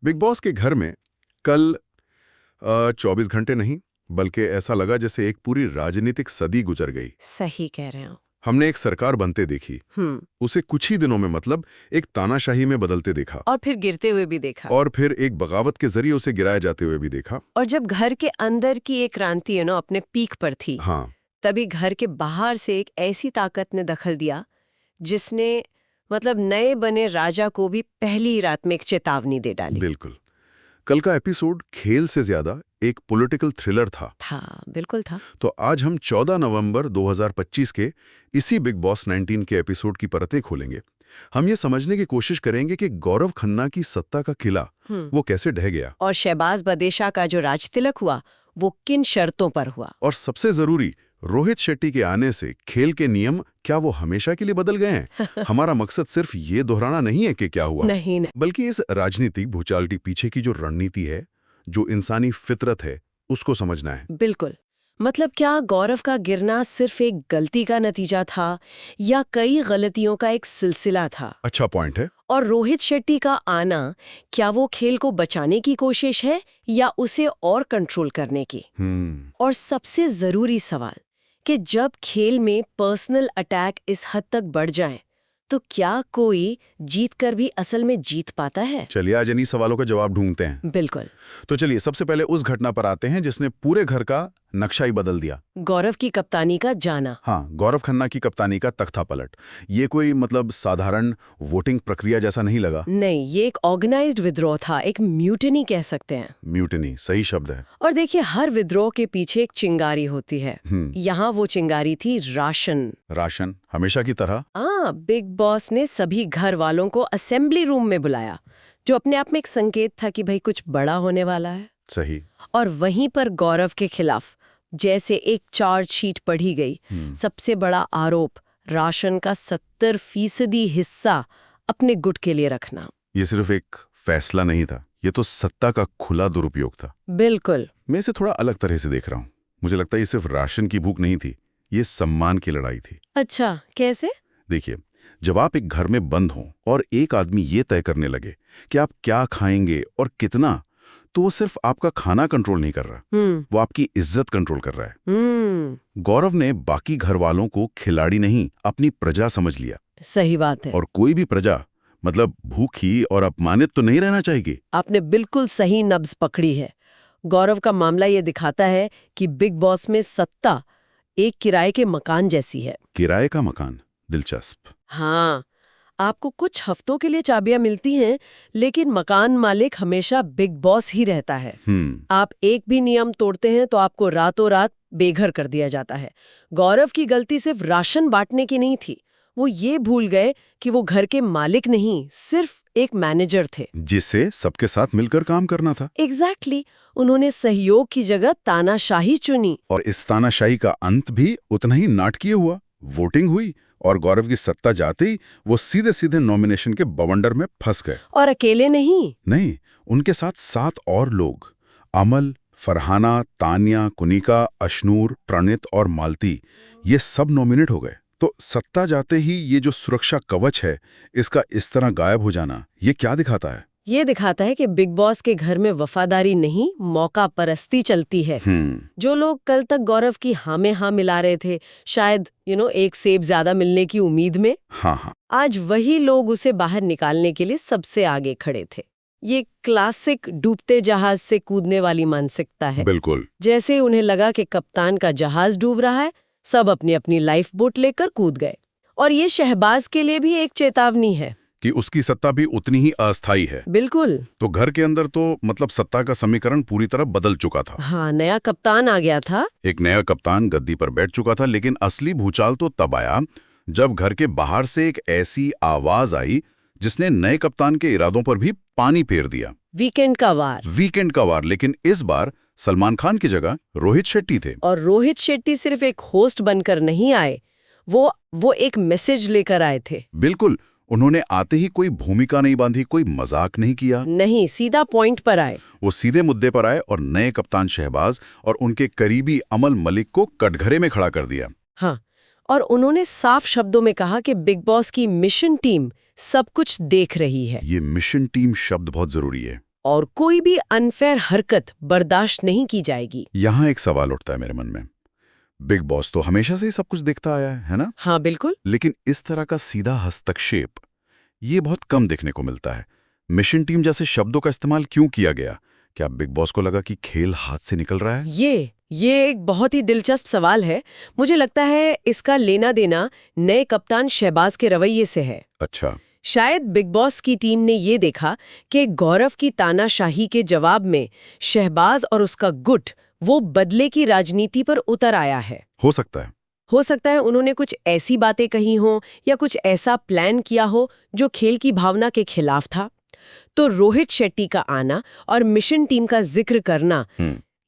Big boss के घर में कल 24 घंटे नहीं, बल्कि ऐसा लगा जैसे एक पूरी राजनीतिक सदी गुजर गई। सही कह रहे हो। हमने एक सरकार बनते देखी, उसे कुछ ही दिनों में मतलब एक तानाशाही में बदलते देखा, और फिर गिरते हुए भी देखा। और फिर एक बगावत के जरिए उसे गिराए जाते हुए भी देखा। और जब घर के अंदर की एक क्रांति अपने पीक पर थी, हाँ, तभी घर के बाहर से एक ऐसी ताकत ने दखल दिया जिसने मतलब नए बने राजा को भी पहली ही रात में एक चेतावनी दे डाली। बिल्कुल। कल का एपिसोड खेल से ज्यादा एक पॉलिटिकल थ्रिलर था। बिल्कुल था। तो आज हम 14 नवंबर 2025 के इसी बिग बॉस 19 के एपिसोड की परतें खोलेंगे। हम ये समझने की कोशिश करेंगे कि गौरव खन्ना की सत्ता का किला वो कैसे ढह गया, और शहबाज बदेशा का जो राज तिलक हुआ वो किन शर्तों पर हुआ, और सबसे जरूरी रोहित शेट्टी के आने से खेल के नियम क्या वो हमेशा के लिए बदल गए हैं। हमारा मकसद सिर्फ ये दोहराना नहीं है कि क्या हुआ, नहीं। बल्कि इस राजनीतिक भूचाल के पीछे की जो रणनीति है, जो इंसानी फितरत है, उसको समझना है। बिल्कुल। मतलब क्या गौरव का गिरना सिर्फ एक गलती का नतीजा था या कई गलतियों का एक सिलसिला था? अच्छा पॉइंट है। और रोहित शेट्टी का आना क्या वो खेल को बचाने की कोशिश है या उसे और कंट्रोल करने की? और सबसे जरूरी सवाल कि जब खेल में पर्सनल अटैक इस हद तक बढ़ जाएं, तो क्या कोई जीत कर भी असल में जीत पाता है? चलिए आज इन्हीं सवालों का जवाब ढूंढते हैं। बिल्कुल। तो चलिए सबसे पहले उस घटना पर आते हैं जिसने पूरे घर का नक्शा ही बदल दिया। गौरव की कप्तानी का जाना। हाँ, गौरव खन्ना की कप्तानी का तख्ता पलट। ये कोई मतलब साधारण वोटिंग प्रक्रिया जैसा नहीं लगा। नहीं, ये एक ऑर्गेनाइज्ड विद्रोह था, एक म्यूटिनी कह सकते हैं। म्यूटिनी सही शब्द है। और देखिए, हर विद्रोह के पीछे एक चिंगारी होती है। यहाँ वो चिंगारी थी राशन। राशन, हमेशा की तरह। बिग बॉस ने सभी घर वालों को असेंबली रूम में बुलाया, जो अपने आप में एक संकेत था कि भाई कुछ बड़ा होने वाला है। सही। और वहीं पर गौरव के खिलाफ जैसे एक चार्जशीट पढ़ी गई। सबसे बड़ा आरोप, राशन का 70% हिस्सा अपने गुट के लिए रखना। ये सिर्फ एक फैसला नहीं था, ये तो सत्ता का खुला दुरुपयोग था। बिल्कुल। मैं इसे थोड़ा अलग तरह से देख रहा हूँ। मुझे लगता है ये सिर्फ राशन की भूख नहीं थी, ये सम्मान की लड़ाई थी। अच्छा, कैसे? देखिए, जब आप एक घर में बंद हों और एक आदमी ये तय करने लगे कि आप क्या खाएंगे और कितना, तो वो सिर्फ आपका खाना कंट्रोल नहीं कर रहा, वो आपकी इज्जत कंट्रोल कर रहा है। गौरव ने बाकी घर वालों को खिलाड़ी नहीं, अपनी प्रजा समझ लिया। सही बात है। और कोई भी प्रजा मतलब भूखी और अपमानित तो नहीं रहना चाहेगी। आपने बिल्कुल सही नब्ज पकड़ी है। गौरव का मामला ये दिखाता है कि बिग बॉस में सत्ता एक किराए के मकान जैसी है। किराए का मकान, दिलचस्प। हाँ, आपको कुछ हफ्तों के लिए चाबियां मिलती हैं, लेकिन मकान मालिक हमेशा बिग बॉस ही रहता है। आप एक भी नियम तोड़ते हैं तो आपको रातों रात बेघर कर दिया जाता है। गौरव की गलती सिर्फ राशन बांटने की नहीं थी, वो ये भूल गए कि वो घर के मालिक नहीं, सिर्फ एक मैनेजर थे, जिसे सबके साथ मिलकर काम करना था। एग्जैक्टली। उन्होंने सहयोग की जगह तानाशाही चुनी। और इस तानाशाही का अंत भी उतना ही नाटकीय हुआ। वोटिंग हुई और गौरव की सत्ता जाते ही वो सीधे सीधे नॉमिनेशन के बवंडर में फंस गए। और अकेले नहीं, उनके साथ 7 और लोग, अमल, फरहाना, तानिया, कुनिका, अशनूर, प्रणित और मालती, ये सब नॉमिनेट हो गए। तो सत्ता जाते ही ये जो सुरक्षा कवच है, इसका इस तरह गायब हो जाना, ये क्या दिखाता है? ये दिखाता है कि बिग बॉस के घर में वफादारी नहीं, मौका परस्ती चलती है। जो लोग कल तक गौरव की हाँ में हाँ मिला रहे थे, शायद एक सेब ज्यादा मिलने की उम्मीद में, हाँ, आज वही लोग उसे बाहर निकालने के लिए सबसे आगे खड़े थे। ये क्लासिक डूबते जहाज से कूदने वाली मानसिकता है। बिल्कुल। जैसे उन्हें लगा कि कप्तान का जहाज डूब रहा है, सब अपनी अपनी लाइफ बोट लेकर कूद गए। और ये शहबाज के लिए भी एक चेतावनी है कि उसकी सत्ता भी उतनी ही अस्थायी है। बिल्कुल। तो घर के अंदर तो मतलब सत्ता का समीकरण पूरी तरह बदल चुका था। हाँ, नया कप्तान आ गया था। एक नया कप्तान गद्दी पर बैठ चुका था, लेकिन असली भूचाल तो तब आया जब घर के बाहर से एक ऐसी आवाज आई जिसने नए कप्तान के इरादों पर भी पानी फेर दिया। वीकेंड का वार, लेकिन इस बार सलमान खान की जगह रोहित शेट्टी थे। और रोहित शेट्टी सिर्फ एक होस्ट बनकर नहीं आए, वो एक मैसेज लेकर आए थे। बिल्कुल। उन्होंने आते ही कोई भूमिका नहीं बांधी, कोई मजाक नहीं किया, नहीं, सीधा पॉइंट पर आए। वो सीधे मुद्दे पर आए और नए कप्तान शहबाज और उनके करीबी अमल मलिक को कटघरे में खड़ा कर दिया। हाँ, और उन्होंने साफ शब्दों में कहा कि बिग बॉस की मिशन टीम सब कुछ देख रही है। ये मिशन टीम शब्द बहुत जरूरी है। और कोई भी अनफेयर हरकत बर्दाश्त नहीं की जाएगी। यहाँ एक सवाल उठता है मेरे मन में। बिग बॉस तो हमेशा से ही सब कुछ देखता आया है ना? हाँ बिल्कुल। लेकिन इस तरह का सीधा हस्तक्षेप ये बहुत कम देखने को मिलता है। मिशन टीम जैसे शब्दों का इस्तेमाल क्यों किया गया? क्या बिग बॉस को लगा कि खेल हाथ से निकल रहा है? ये एक बहुत ही दिलचस्प सवाल है। मुझे लगता है इसका लेना देना नए कप्तान शहबाज के रवैये से है। अच्छा। शायद बिग बॉस की टीम ने ये देखा कि गौरव की तानाशाही के जवाब में शहबाज और उसका गुट वो बदले की राजनीति पर उतर आया है। हो सकता है उन्होंने कुछ ऐसी बातें कही हों या कुछ ऐसा प्लान किया हो जो खेल की भावना के खिलाफ था। तो रोहित शेट्टी का आना और मिशन टीम का जिक्र करना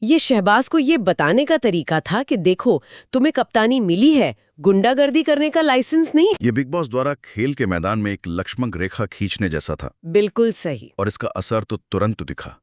ये शहबाज को ये बताने का तरीका था कि देखो, तुम्हें कप्तानी मिली है, गुंडागर्दी करने का लाइसेंस नहीं। ये बिग बॉस द्वारा खेल के मैदान में एक लक्ष्मण रेखा खींचने जैसा था। बिल्कुल सही। और इसका असर तो तुरंत दिखा।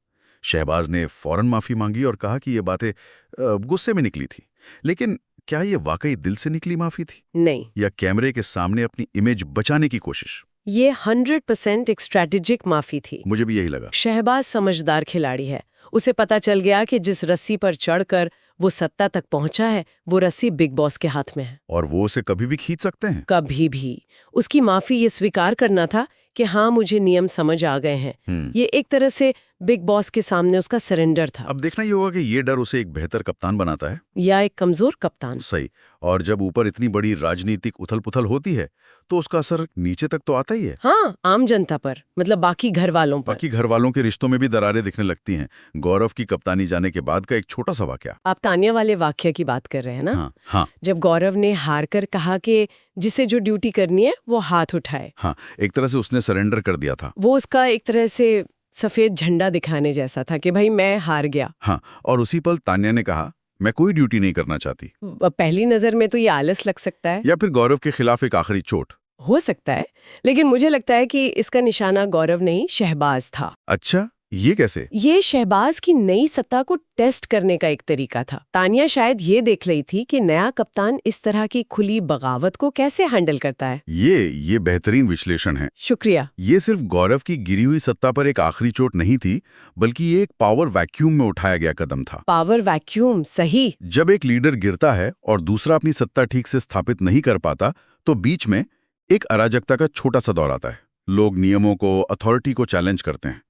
शहबाज ने फौरन माफी मांगी और कहा कि ये बातें गुस्से में निकली थी। लेकिन क्या ये वाकई दिल से निकली माफी थी? नहीं। या कैमरे के सामने अपनी इमेज बचाने की कोशिश? ये 100% एक स्ट्रैटेजिक माफी थी। मुझे भी यही लगा। शहबाज समझदार खिलाड़ी है। उसे पता चल गया कि जिस रस्सी पर चढ़कर वो सत्ता तक पहुंचा है, वो रस्सी बिग बॉस के हाथ में है। और वो उसे कभी भी खींच सकते हैं? कभी भी। उसकी माफी ये स्वीकार करना था कि हाँ, मुझे नियम समझ आ गए हैं। ये एक तरह से बिग बॉस के सामने उसका सरेंडर था। अब देखना ही होगा कि ये डर उसे एक बेहतर कप्तान बनाता है या एक कमजोर कप्तान। सही। और जब ऊपर इतनी बड़ी राजनीतिक उथल-पुथल होती है तो उसका असर नीचे तक तो आता ही है। हाँ, आम जनता पर, मतलब बाकी घर वालों पर। बाकी घर वालों के रिश्तों में भी दरारें दिखने लगती हैं। गौरव की कप्तानी जाने के बाद का एक छोटा सा वाकया। आप तानिया वाले वाकया की बात कर रहे हैं ना? हाँ। जब गौरव ने हार कर कहा कि जिसे जो ड्यूटी करनी है वो हाथ उठाए। हाँ, एक तरह से उसने सरेंडर कर दिया था। वो उसका एक तरह से सफेद झंडा दिखाने जैसा था कि भाई मैं हार गया। हाँ, और उसी पल तान्या ने कहा मैं कोई ड्यूटी नहीं करना चाहती। पहली नजर में तो ये आलस लग सकता है, या फिर गौरव के खिलाफ एक आखिरी चोट हो सकता है। लेकिन मुझे लगता है कि इसका निशाना गौरव नहीं, शहबाज था। अच्छा, ये कैसे? ये शहबाज की नई सत्ता को टेस्ट करने का एक तरीका था। तानिया शायद ये देख रही थी कि नया कप्तान इस तरह की खुली बगावत को कैसे हैंडल करता है। ये बेहतरीन विश्लेषण है। शुक्रिया। ये सिर्फ गौरव की गिरी हुई सत्ता पर एक आखिरी चोट नहीं थी, बल्कि ये एक पावर वैक्यूम में उठाया गया कदम था। पावर वैक्यूम, सही। जब एक लीडर गिरता है और दूसरा अपनी सत्ता ठीक से स्थापित नहीं कर पाता, तो बीच में एक अराजकता का छोटा सा दौर आता है। लोग नियमों को, अथॉरिटी को चैलेंज करते हैं।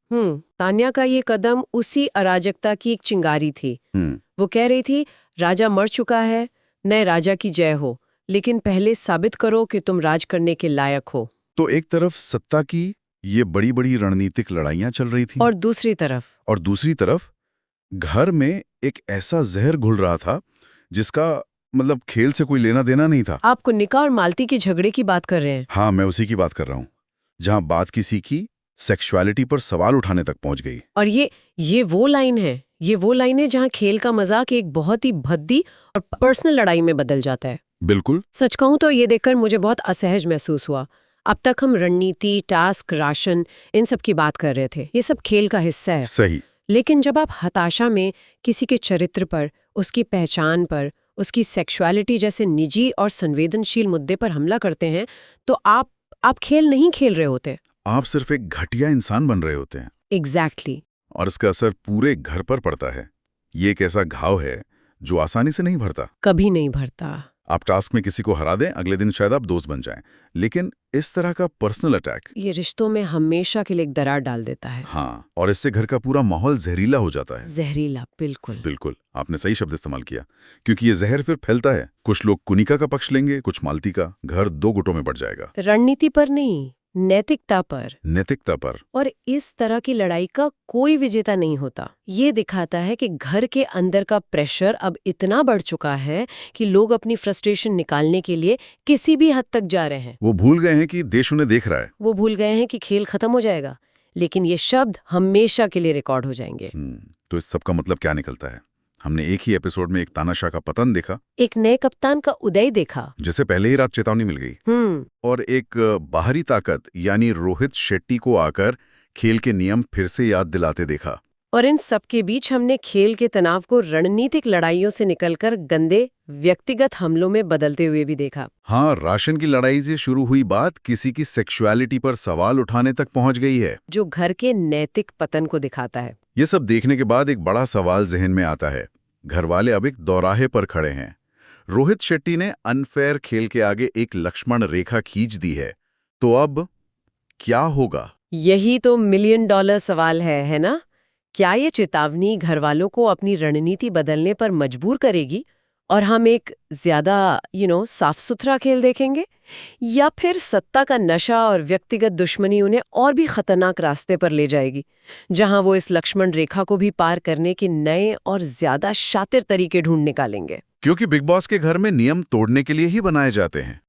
तान्या का ये कदम उसी अराजकता की एक चिंगारी थी। वो कह रही थी, राजा मर चुका है, नए राजा की जय हो, लेकिन पहले साबित करो कि तुम राज करने के लायक हो। तो एक तरफ सत्ता की ये बड़ी बड़ी रणनीतिक लड़ाइयां चल रही थी, और दूसरी तरफ घर में एक ऐसा जहर घुल रहा था जिसका मतलब खेल से कोई लेना देना नहीं था। आप कुन्निका और मालती के झगड़े की बात कर रहे हैं? हाँ, मैं उसी की बात कर रहा हूँ, जहाँ बात किसी की सेक्सुअलिटी पर सवाल उठाने तक पहुंच गई। और ये वो लाइन है जहाँ खेल का मजाक एक बहुत ही भद्दी और पर्सनल लड़ाई में बदल जाता है। बिल्कुल। सच कहूं तो ये देखकर मुझे बहुत असहज महसूस हुआ। अब तक हम रणनीति, टास्क, राशन, इन सब की बात कर रहे थे। ये सब खेल का हिस्सा है। सही। लेकिन जब आप हताशा में किसी के चरित्र पर, उसकी पहचान पर, उसकी सेक्सुअलिटी जैसे निजी और संवेदनशील मुद्दे पर हमला करते हैं, तो आप खेल नहीं खेल रहे होते। आप सिर्फ एक घटिया इंसान बन रहे होते हैं। एग्जैक्टली। और इसका असर पूरे घर पर पड़ता है। ये एक ऐसा घाव है जो आसानी से नहीं भरता। कभी नहीं भरता। आप टास्क में किसी को हरा दें, अगले दिन शायद आप दोस्त बन जाएं, लेकिन इस तरह का पर्सनल अटैक ये रिश्तों में हमेशा के लिए एक दरार डाल देता है। हाँ, और इससे घर का पूरा माहौल जहरीला हो जाता है। जहरीला, बिल्कुल। आपने सही शब्द इस्तेमाल किया, क्योंकि ये जहर फिर फैलता है। कुछ लोग कुनिका का पक्ष लेंगे, कुछ मालती का। घर दो गुटों में बढ़ जाएगा। रणनीति पर नहीं, नैतिकता पर। और इस तरह की लड़ाई का कोई विजेता नहीं होता। ये दिखाता है कि घर के अंदर का प्रेशर अब इतना बढ़ चुका है कि लोग अपनी फ्रस्ट्रेशन निकालने के लिए किसी भी हद तक जा रहे हैं। वो भूल गए हैं कि देश उन्हें देख रहा है। वो भूल गए हैं कि खेल खत्म हो जाएगा, लेकिन ये शब्द हमेशा के लिए रिकॉर्ड हो जाएंगे। तो इस सब का मतलब क्या निकलता है? हमने एक ही एपिसोड में एक तानाशाह का पतन देखा, एक नए कप्तान का उदय देखा, जिसे पहले ही रात चेतावनी मिल गई, और एक बाहरी ताकत यानी रोहित शेट्टी को आकर खेल के नियम फिर से याद दिलाते देखा। और इन सब के बीच हमने खेल के तनाव को रणनीतिक लड़ाइयों से निकलकर गंदे व्यक्तिगत हमलों में बदलते हुए भी देखा। हाँ, राशन की लड़ाई से शुरू हुई बात किसी की सेक्सुअलिटी पर सवाल उठाने तक पहुंच गई है, जो घर के नैतिक पतन को दिखाता है। ये सब देखने के बाद एक बड़ा सवाल जहन में आता है। घर वाले अब एक दौराहे पर खड़े हैं। रोहित शेट्टी ने अनफेयर खेल के आगे एक लक्ष्मण रेखा खींच दी है, तो अब क्या होगा? यही तो $1 मिलियन सवाल है ना? क्या ये चेतावनी घर वालों को अपनी रणनीति बदलने पर मजबूर करेगी और हम एक ज्यादा साफ सुथरा खेल देखेंगे, या फिर सत्ता का नशा और व्यक्तिगत दुश्मनी उन्हें और भी खतरनाक रास्ते पर ले जाएगी, जहां वो इस लक्ष्मण रेखा को भी पार करने के नए और ज्यादा शातिर तरीके ढूंढ निकालेंगे? क्योंकि बिग बॉस के घर में नियम तोड़ने के लिए ही बनाए जाते हैं।